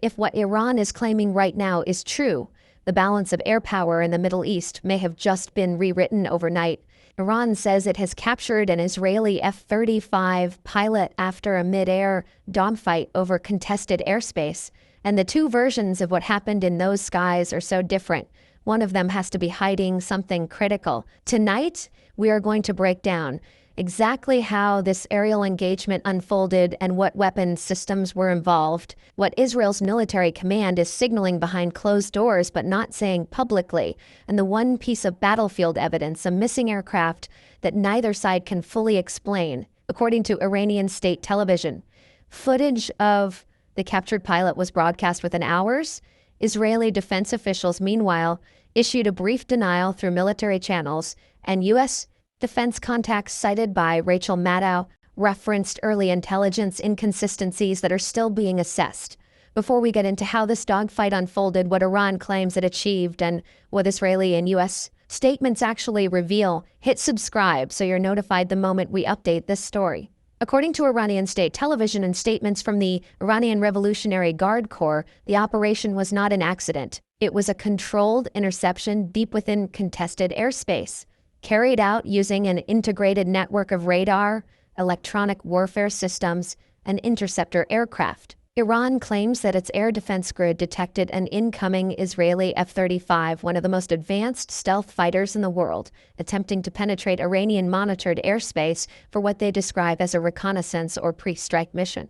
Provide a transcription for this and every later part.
If what Iran is claiming right now is true, the balance of air power in the Middle East may have just been rewritten overnight. Iran says it has captured an Israeli F-35 pilot after a mid-air dogfight over contested airspace, and the two versions of what happened in those skies are so different. One of them has to be hiding something critical. Tonight, we are going to break down exactly how this aerial engagement unfolded and what weapons systems were involved, what Israel's military command is signaling behind closed doors but not saying publicly, and the one piece of battlefield evidence, a missing aircraft that neither side can fully explain. According to Iranian state television, footage of the captured pilot was broadcast within hours. Israeli defense officials, meanwhile, issued a brief denial through military channels, and U.S. defense contacts cited by Rachel Maddow referenced early intelligence inconsistencies that are still being assessed. Before we get into how this dogfight unfolded, what Iran claims it achieved, and what Israeli and U.S. statements actually reveal, hit subscribe so you're notified the moment we update this story. According to Iranian state television and statements from the Iranian Revolutionary Guard Corps, the operation was not an accident. It was a controlled interception deep within contested airspace, carried out using an integrated network of radar, electronic warfare systems, and interceptor aircraft. Iran claims that its air defense grid detected an incoming Israeli F-35, one of the most advanced stealth fighters in the world, attempting to penetrate Iranian-monitored airspace for what they describe as a reconnaissance or pre-strike mission.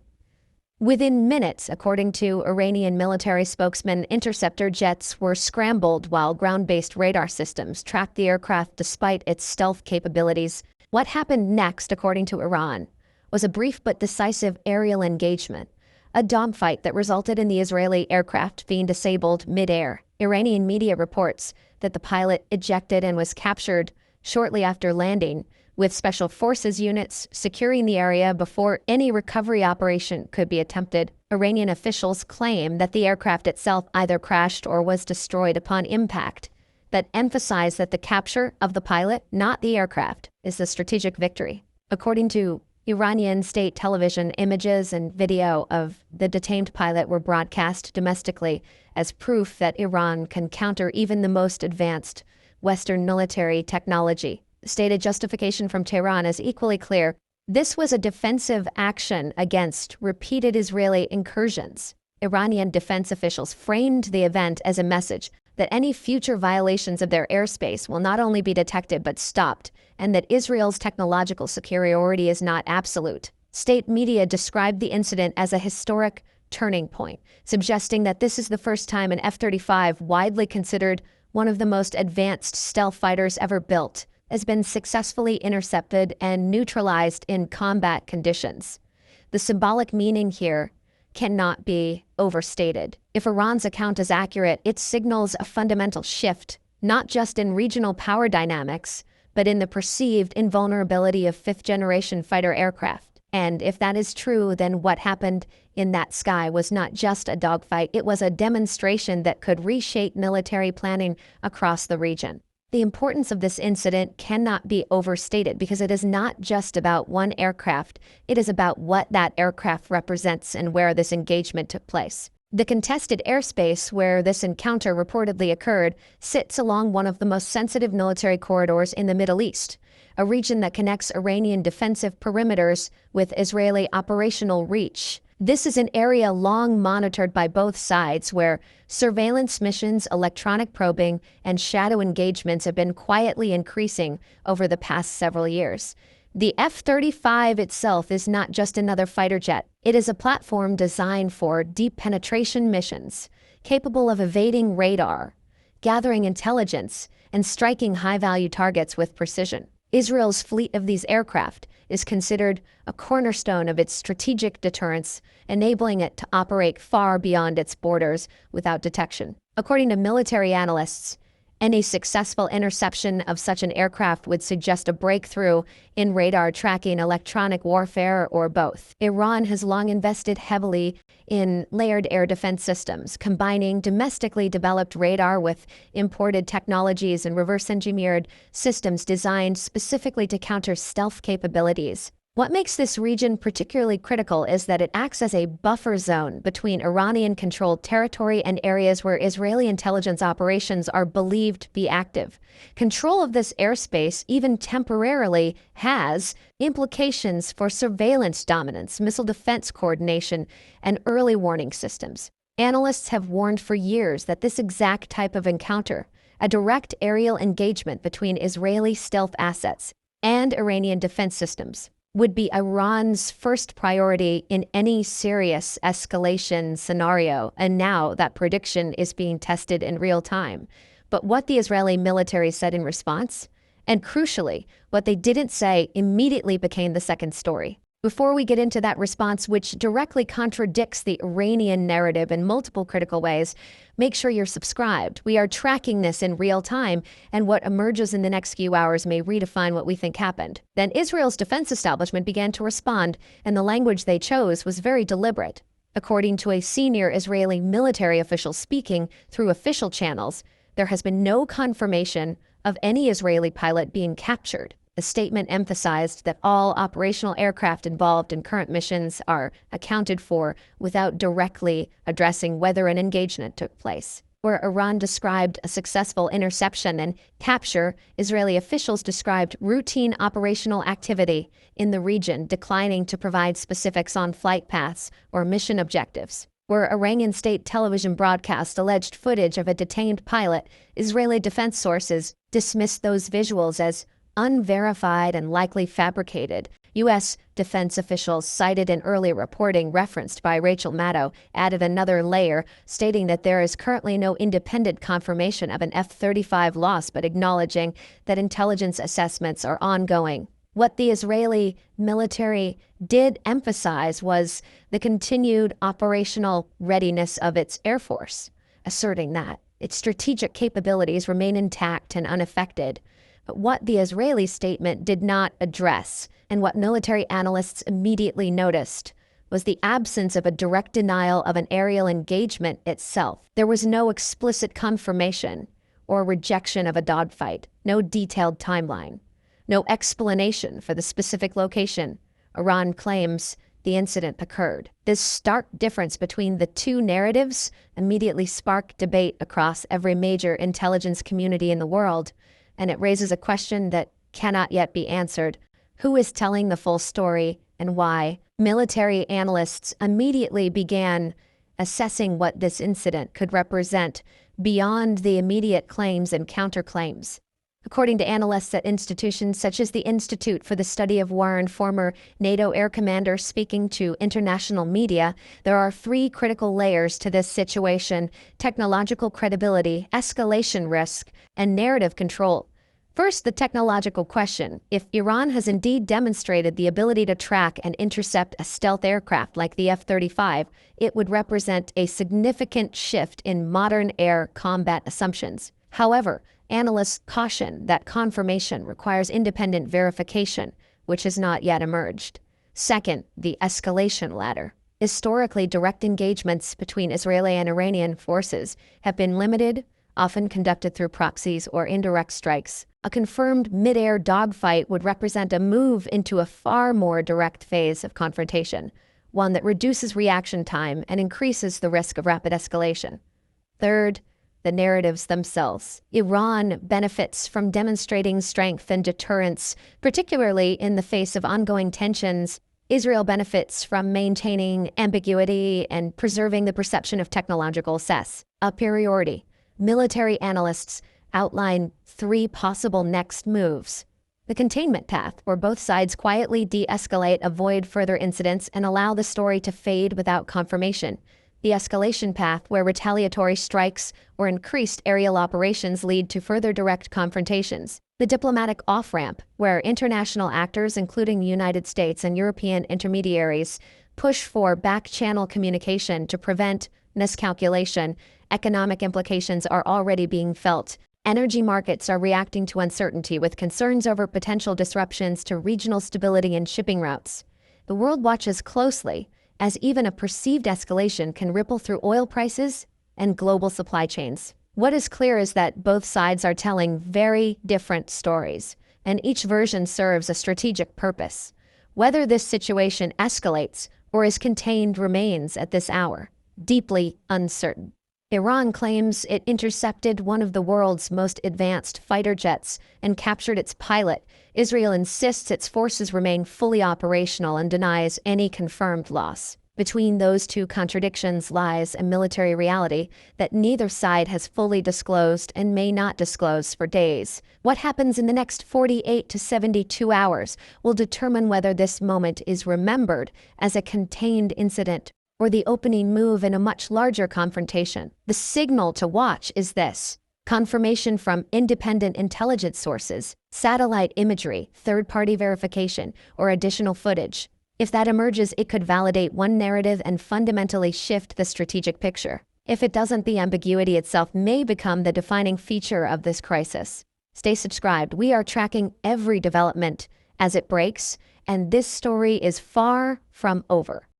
Within minutes, according to Iranian military spokesman, interceptor jets were scrambled while ground-based radar systems tracked the aircraft despite its stealth capabilities. What happened next, according to Iran, was a brief but decisive aerial engagement, a dogfight that resulted in the Israeli aircraft being disabled mid-air. Iranian media reports that the pilot ejected and was captured shortly after landing, with special forces units securing the area before any recovery operation could be attempted. Iranian officials claim that the aircraft itself either crashed or was destroyed upon impact, but emphasize that the capture of the pilot, not the aircraft, is the strategic victory. According to Iranian state television, images and video of the detained pilot were broadcast domestically as proof that Iran can counter even the most advanced Western military technology. The stated justification from Tehran is equally clear. This was a defensive action against repeated Israeli incursions. Iranian defense officials framed the event as a message that any future violations of their airspace will not only be detected but stopped, and that Israel's technological superiority is not absolute. State media described the incident as a historic turning point, suggesting that this is the first time an F-35, widely considered one of the most advanced stealth fighters ever built, has been successfully intercepted and neutralized in combat conditions. The symbolic meaning here cannot be overstated. If Iran's account is accurate, it signals a fundamental shift, not just in regional power dynamics, but in the perceived invulnerability of fifth-generation fighter aircraft. And if that is true, then what happened in that sky was not just a dogfight, it was a demonstration that could reshape military planning across the region. The importance of this incident cannot be overstated because it is not just about one aircraft, it is about what that aircraft represents and where this engagement took place. The contested airspace where this encounter reportedly occurred sits along one of the most sensitive military corridors in the Middle East, a region that connects Iranian defensive perimeters with Israeli operational reach. This is an area long monitored by both sides where surveillance missions, electronic probing, and shadow engagements have been quietly increasing over the past several years. The F-35 itself is not just another fighter jet. It is a platform designed for deep penetration missions, capable of evading radar, gathering intelligence, and striking high-value targets with precision. Israel's fleet of these aircraft is considered a cornerstone of its strategic deterrence, enabling it to operate far beyond its borders without detection. According to military analysts, any successful interception of such an aircraft would suggest a breakthrough in radar tracking, electronic warfare, or both. Iran has long invested heavily in layered air defense systems, combining domestically developed radar with imported technologies and reverse-engineered systems designed specifically to counter stealth capabilities. What makes this region particularly critical is that it acts as a buffer zone between Iranian-controlled territory and areas where Israeli intelligence operations are believed to be active. Control of this airspace, even temporarily, has implications for surveillance dominance, missile defense coordination, and early warning systems. Analysts have warned for years that this exact type of encounter, a direct aerial engagement between Israeli stealth assets and Iranian defense systems, would be Iran's first priority in any serious escalation scenario, and now that prediction is being tested in real time. But what the Israeli military said in response, and crucially, what they didn't say, immediately became the second story. Before we get into that response, which directly contradicts the Iranian narrative in multiple critical ways, make sure you're subscribed. We are tracking this in real time, and what emerges in the next few hours may redefine what we think happened. Then Israel's defense establishment began to respond, and the language they chose was very deliberate. According to a senior Israeli military official speaking through official channels, there has been no confirmation of any Israeli pilot being captured. The statement emphasized that all operational aircraft involved in current missions are accounted for without directly addressing whether an engagement took place. Where Iran described a successful interception and capture, Israeli officials described routine operational activity in the region, declining to provide specifics on flight paths or mission objectives. Where Iranian state television broadcast alleged footage of a detained pilot, Israeli defense sources dismissed those visuals as unverified and likely fabricated. U.S. defense officials cited in early reporting referenced by Rachel Maddow added another layer, stating that there is currently no independent confirmation of an F-35 loss, but acknowledging that intelligence assessments are ongoing. What the Israeli military did emphasize was the continued operational readiness of its air force, asserting that its strategic capabilities remain intact and unaffected. But what the Israeli statement did not address, and what military analysts immediately noticed, was the absence of a direct denial of an aerial engagement itself. There was no explicit confirmation or rejection of a dogfight, no detailed timeline, no explanation for the specific location Iran claims the incident occurred. This stark difference between the two narratives immediately sparked debate across every major intelligence community in the world, and it raises a question that cannot yet be answered. Who is telling the full story and why? Military analysts immediately began assessing what this incident could represent beyond the immediate claims and counterclaims. According to analysts at institutions such as the Institute for the Study of War and former NATO air commander speaking to international media, there are three critical layers to this situation: technological credibility, escalation risk, and narrative control. First, the technological question. If Iran has indeed demonstrated the ability to track and intercept a stealth aircraft like the F-35, it would represent a significant shift in modern air combat assumptions. However, analysts caution that confirmation requires independent verification, which has not yet emerged. Second, the escalation ladder. Historically, direct engagements between Israeli and Iranian forces have been limited, often conducted through proxies or indirect strikes. A confirmed mid-air dogfight would represent a move into a far more direct phase of confrontation, one that reduces reaction time and increases the risk of rapid escalation. Third, the narratives themselves. Iran benefits from demonstrating strength and deterrence, particularly in the face of ongoing tensions. Israel benefits from maintaining ambiguity and preserving the perception of technological superiority. Military analysts outline three possible next moves. The containment path, where both sides quietly de-escalate, avoid further incidents, and allow the story to fade without confirmation. The escalation path, where retaliatory strikes or increased aerial operations lead to further direct confrontations. The diplomatic off-ramp, where international actors, including the United States and European intermediaries, push for back-channel communication to prevent miscalculation. Economic implications are already being felt. Energy markets are reacting to uncertainty with concerns over potential disruptions to regional stability and shipping routes. The world watches closely, as even a perceived escalation can ripple through oil prices and global supply chains. What is clear is that both sides are telling very different stories, and each version serves a strategic purpose. Whether this situation escalates or is contained remains at this hour deeply uncertain. Iran claims it intercepted one of the world's most advanced fighter jets and captured its pilot. Israel insists its forces remain fully operational and denies any confirmed loss. Between those two contradictions lies a military reality that neither side has fully disclosed and may not disclose for days. What happens in the next 48 to 72 hours will determine whether this moment is remembered as a contained incident or the opening move in a much larger confrontation. The signal to watch is this: confirmation from independent intelligence sources, satellite imagery, third-party verification, or additional footage. If that emerges, it could validate one narrative and fundamentally shift the strategic picture. If it doesn't, the ambiguity itself may become the defining feature of this crisis. Stay subscribed. We are tracking every development as it breaks, and this story is far from over.